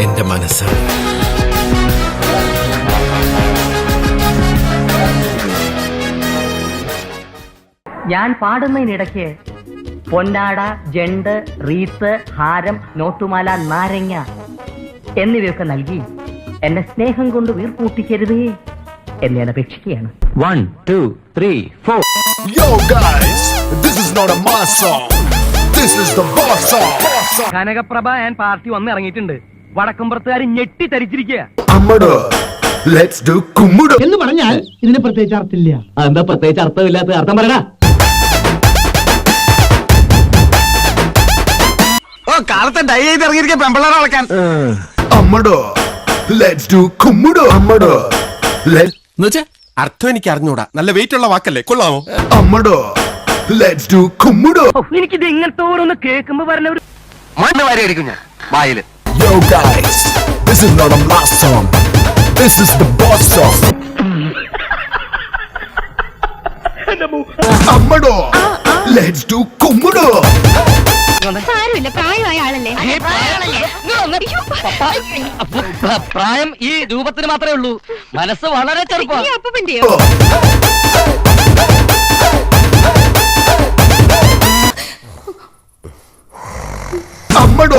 എന്റെ മനസ്സ്. ഞാൻ പാടുന്നതിനിടയ്ക്ക് പൊന്നാട, ജണ്ട്, റീത്ത്, ഹാരം, നോട്ടുമാല, നാരങ്ങ എന്നിവയൊക്കെ നൽകി എന്നെ സ്നേഹം കൊണ്ട് വീർപ്പൂട്ടിക്കരുതേ എന്ന് ഞാൻ അപേക്ഷിക്കുകയാണ്. 1 2 3 4. Yo guys, this is not a mass song. This is the boss song. Kanakaprabha ഞാൻ പാർട്ടി വന്ന് ഇറങ്ങിയിട്ടുണ്ട്. വടക്കമ്പുറത്തുകാർ ഞെട്ടി തരിച്ചിരിക്കുക. അമ്മടോ, let's do കുമ്മുടോ എന്ന് പറഞ്ഞാൽ ഇതിന് പ്രത്യേകിച്ച് അർത്ഥമില്ല. എന്താ പ്രത്യേകിച്ച് അർത്ഥമില്ലാത്ത അർത്ഥം പറയടാ. കാലത്തെ ഡൈ ചെയ്ത് ഇറങ്ങിയിരിക്കുക പെമ്പിള്ളേരെ വളക്കാൻ. അമ്മടോ, let's do കുമ്മുടോ. അമ്മടോ, എന്നുവെച്ചാ അർത്ഥം എനിക്ക് അറിഞ്ഞൂടാ. നല്ല വെയിറ്റ് ഉള്ള വാക്കല്ലേ, കൊള്ളാമോ? അമ്മടോ, let's do കുമ്മുടോ. എനിക്കിത് ഇങ്ങനത്തെ ഓരോന്ന് കേൾക്കുമ്പോ പറഞ്ഞ ഒരു മണ്ണ് വാരി അടിക്കും ഞാൻ വായില്. Yo guys, this is not a mass song. This is the boss song. അമ്മടോ, let's do കുമ്മുടോ. സാരമില്ല, പ്രായമായ ആളല്ലേ. പ്രായം ഈ രൂപത്തിന് മാത്രമേ ഉള്ളൂ. മനസ്സ് വളരെ ചെറുപ്പം. അപ്പന്റെയോ? അമ്മടോ,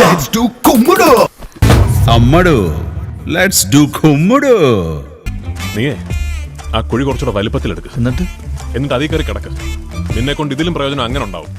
let's do കുമ്മുടോ. അമ്മടോ, ലെറ്റ്സ് ഡു കുമ്മുടോ. നീയേ ആ കുഴി കുറച്ചുകൂടെ വലിപ്പത്തിലെടുക്ക്, എന്നിട്ട് അതിൽ കയറി കിടക്ക്. നിന്നെ കൊണ്ട് ഇതിലും പ്രയോജനം അങ്ങനെ ഉണ്ടാവും.